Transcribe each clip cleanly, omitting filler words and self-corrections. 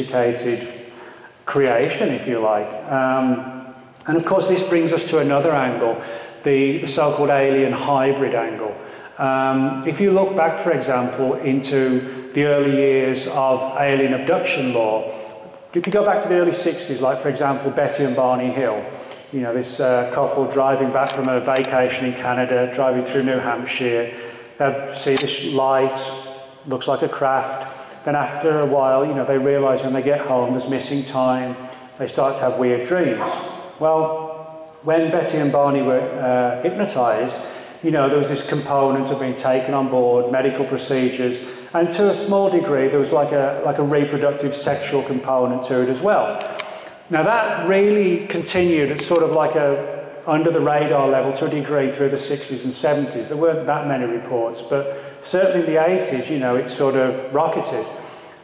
sophisticated creation, if you like. And of course, this brings us to another angle, the so-called alien hybrid angle. If you look back, for example, into the early years of alien abduction law, if you go back to the early 60s, like, for example, Betty and Barney Hill, you know, this couple driving back from a vacation in Canada, driving through New Hampshire, they see this light, looks like a craft. Then after a while, you know, they realise when they get home there's missing time, they start to have weird dreams. Well, when Betty and Barney were hypnotised, you know, there was this component of being taken on board, medical procedures, and to a small degree there was like a reproductive sexual component to it as well. Now that really continued at sort of like a under the radar level to a degree through the 60s and 70s. There weren't that many reports, but certainly in the 80s, you know, it sort of rocketed.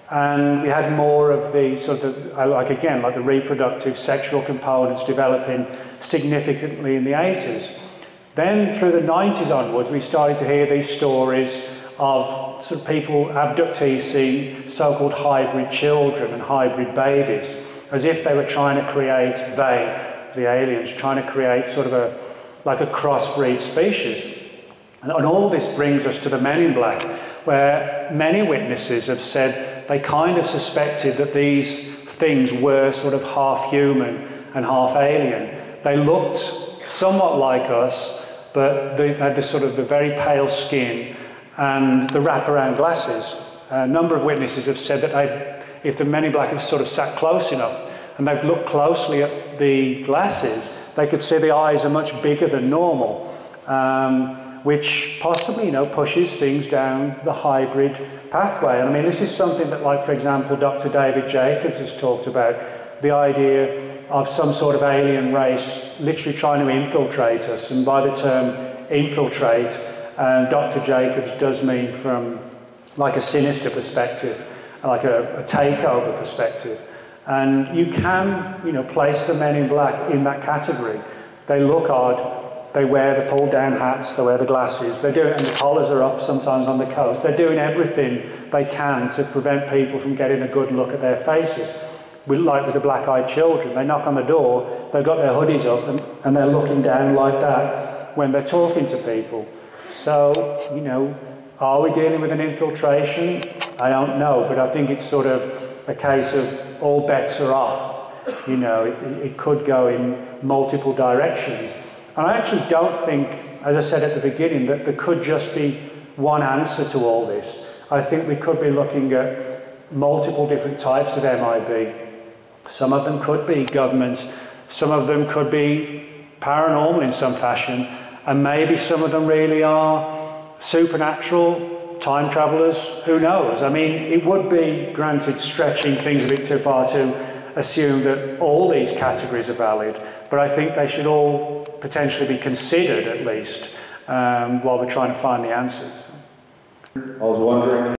And we had more of the sort of, like the reproductive sexual components developing significantly in the 80s. Then through the 90s onwards, we started to hear these stories of sort of people, abductees, seeing so-called hybrid children and hybrid babies, as if they were trying to create, the aliens, trying to create sort of like a crossbreed species. And all this brings us to the Men in Black, where many witnesses have said they kind of suspected that these things were sort of half human and half alien. They looked somewhat like us, but they had this sort of the very pale skin and the wraparound glasses. A number of witnesses have said that if the Men in Black have sort of sat close enough and they've looked closely at the glasses, they could see the eyes are much bigger than normal, which possibly, you know, pushes things down the hybrid pathway. And I mean, this is something that, like, for example, Dr. David Jacobs has talked about, the idea of some sort of alien race literally trying to infiltrate us. And by the term infiltrate, Dr. Jacobs does mean from like a sinister perspective, like a takeover perspective. And you can, you know, place the Men in Black in that category. They look odd, they wear the pull-down hats, they wear the glasses, they do it, and the collars are up sometimes on the coast. They're doing everything they can to prevent people from getting a good look at their faces. Like with the black-eyed children, they knock on the door, they've got their hoodies up, and they're looking down like that when they're talking to people. So, you know, are we dealing with an infiltration? I don't know, but I think it's sort of a case of all bets are off. You know, it could go in multiple directions. And I actually don't think, as I said at the beginning, that there could just be one answer to all this. I think we could be looking at multiple different types of MIB. Some of them could be governments, some of them could be paranormal in some fashion, and maybe some of them really are supernatural, time travelers, who knows? I mean, it would be, granted, stretching things a bit too far to assume that all these categories are valid, but I think they should all potentially be considered, at least, while we're trying to find the answers. I was wondering